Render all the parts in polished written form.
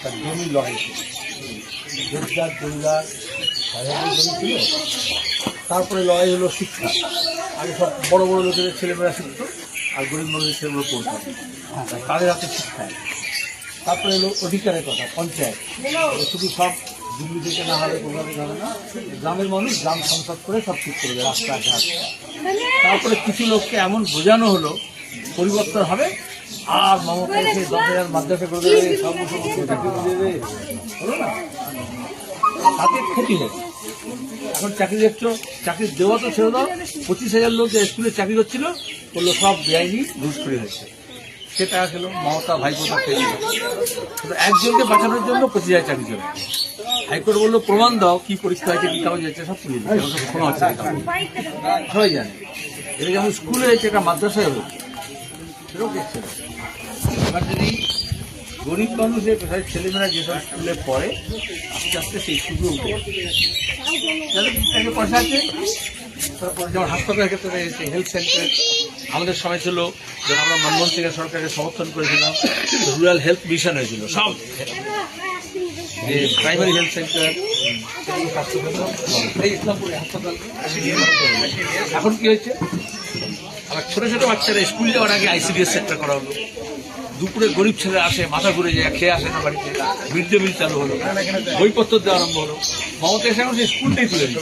তার জমি লড়াই ছিল, দেবদার জমিদার জমি ছিল। তারপরে লড়াই হলো শিক্ষা। আগে সব বড় বড় লোকেদের ছেলেমেয়েরা শিখত, আর গরিব মানুষের ছেলেমেয়েরা পড়তো, তাদের হাতে শিক্ষায়। তারপরে এলো অধিকারের কথা, পঞ্চায়েত। শুধু সব দিল্লি থেকে না হবে, কলকাতা যাবে না, গ্রামের মানুষ গ্রাম সংসদ করে সব ঠিক করবে, রাস্তাঘাট। তারপরে কিছু লোককে এমন বোঝানো হলো পরিবর্তন হবে, আর মমতা এসে 10,000 মাদ্রাসা করে দেবে, সব চাকরি করে দেবে, হলো না? তাতে ক্ষতি হবে। এখন চাকরি দেখছো, চাকরি দেওয়া তো ছেড়ে দাও, 25,000 লোক যে স্কুলে চাকরি করছিল বললো সব বেআইনি ঘুষ করে হয়েছে। সে টাকা খেলো, মমতা ভাইপোটা খেয়েছিল। একজনকে বাঁচানোর জন্য 25,000 চাকরি চলে। হাইকোর্ট বললো প্রমাণ দাও, কি পরীক্ষা হয়েছে, কি কাগজ হয়েছে, সব পুড়িয়ে দিচ্ছে, শোনা হচ্ছে। সবাই জানে এটা যেমন স্কুলে হয়েছে, এটা মাদ্রাসায় হয়েছে, সেটাও দেখছে না। এবার যদি গরিব মানুষের কোথায় ছেলেমেয়েরা যেসব স্কুলে পড়ে, আস্তে আস্তে সেই স্কুলে উঠে যাদের পয়সা আছে, যেমন হাসপাতালের ক্ষেত্রে রয়েছে, হেলথ সেন্টার। আমাদের সময় ছিল যখন আমরা মনমোহন সিং সরকারকে সমর্থন করেছিলাম, রুরাল হেলথ মিশন হয়েছিল, সব যে প্রাইমারি হেলথ সেন্টার, এই ইসলামপুরে হাসপাতাল। এখন কি হয়েছে, আবার ছোট ছোট বাচ্চারা স্কুল যাওয়ার আগে ICDS সেন্টার করা হলো। দুপুরে গরিব ছেলে আসে, মাথা ঘুরে যায়, খেয়ে আসে না বাড়িতে, মিড ডে মিল চালু হলো, বইপত্র দেওয়া আরম্ভ হলো। মমতা এসে এখন স্কুলটাই তুলে দিল,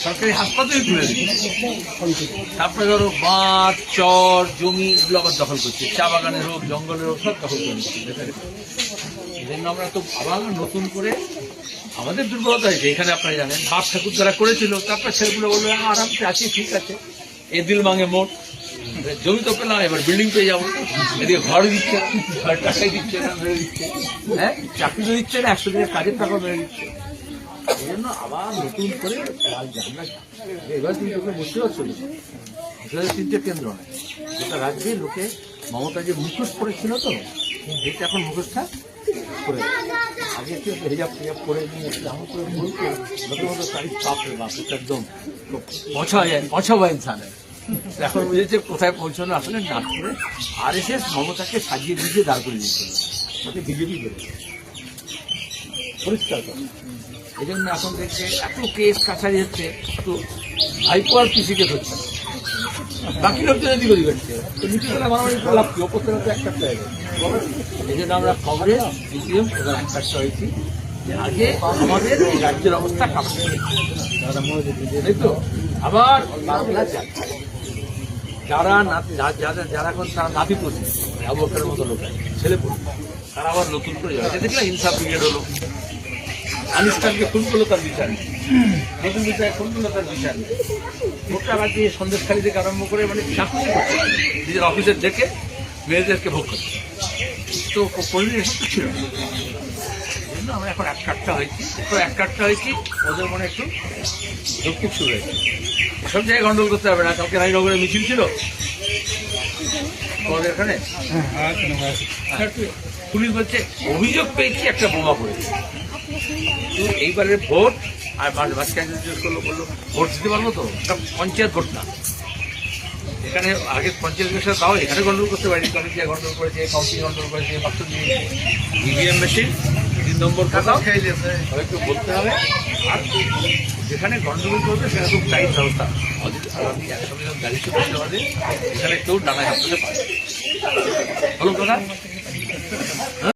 সরকারি হাসপাতালই তুলে দিল। তারপরে ধরো মাঠ, চর, জমি এগুলো আবার দখল করছে, চা বাগানের হোক, জঙ্গলের হোক, সব দখল করে নিচ্ছে। এই জন্য আমরা তো আবার নতুন করে আমাদের দুর্বলতা হয়েছে। এখানে আপনারা জানেন বাপ ঠাকুর যারা করেছিল, তারপরে ছেলেগুলো বললো আরামসে আছি, ঠিক আছে, এ দিল মাঙে মোট, জমি তো পেলাম, এবার বিল্ডিং পেয়ে যাবো। এদিকে ঘর দিচ্ছে, টাকাই দিচ্ছে না, মেরে দিচ্ছে, হ্যাঁ, চাকরি তো দিচ্ছে না, 100 দিনের কাজের টাকা মেরে দিচ্ছে। এই জন্য আবার নতুন করে এবার তুমি তোকে বুঝতে পারছো, 3টে কেন্দ্র নয়, যেটা রাজ্যে লোকে মমতা যে মুখোশ পড়েছিল, তো এটা এখন মুখোশটা করে আগে একটু হেজাব ফেজাব করে নিয়ে এমন করে বলতো, লোকের মতো তারিখ পাপড়ে বাপ, একদম পছাবা ইনসান। এখন বুঝেছে কোথায় পৌঁছানো, আসলে নাচ করে RSS মমতাকে সাজিয়ে দিয়ে দাঁড় করে দিয়েছিল, তাকে বিজেপি করেছে পরিষ্কার করে। এই জন্য এখন দেখছে এত কেস কাছারি হচ্ছে, তো ভাইপো আর পিসিকে ধরছে, বাকি লোকজন এদিক ওদিক হচ্ছে, তো নিচুতলা মারামারি করে লাভ কি, ওপর থেকে তো একটা হয়ে গেছে। এই জন্য আমরা খবরে দ্বিতীয় একটা হয়েছি যে আগে আমাদের রাজ্যের অবস্থা খারাপ, তাই তো আবার যারা যারা এখন তারা নাতি পড়ছে, আবু বকরের মতো লোক ছেলে পড়ছে, তারা আবার নতুন করে যাবে। দেখলাম ইনসাফ ব্রিগেড হলো, আনিস্তানকে খুন করলো, তার বিচার নেই, নতুন বিচারে খুন করলো, তার বিচার নেই। ভোটটা আবার দিয়ে সন্দেশখালী থেকে আরম্ভ করে মানে চাকুরি করছে, নিজের অফিসের ডেকে মেয়েদেরকে ভোগ করছে, তো পরিবেশ এসব ছিল। আমরা এখন একটা হয়েছি, ওদের মনে একটু যৌক্তিক শুরু হয়েছে। সব জায়গায় গন্ডগোল করতে হবে না। কালকে রানীনগরে মিছিল ছিল তোমাদের এখানে, পুলিশ বলছে অভিযোগ পেয়েছি একটা বোমা পড়েছে। এইবারে ভোট আর মাঝখানে করলো, বললো ভোট দিতে পারবো তো, পঞ্চায়েত ভোট না, এখানে আগে পঞ্চায়েতের সাথে তাও এখানে গন্ডগোল করতে পারিনি, কমিটি গন্ডগোল করেছে, কাউন্সিল গন্ডগোল করেছে, বাক্স দিয়ে EVM মেশিন 3 নম্বর খাতাও একটু বলতে হবে। আর যেখানে গন্ডগোল করবে সেখানে খুব টাইট ব্যবস্থা, আমি একসঙ্গে দাঁড়িয়ে করতে হবে, এখানে কেউ ডানায় হাত দিতে পারে। ভালো কথা।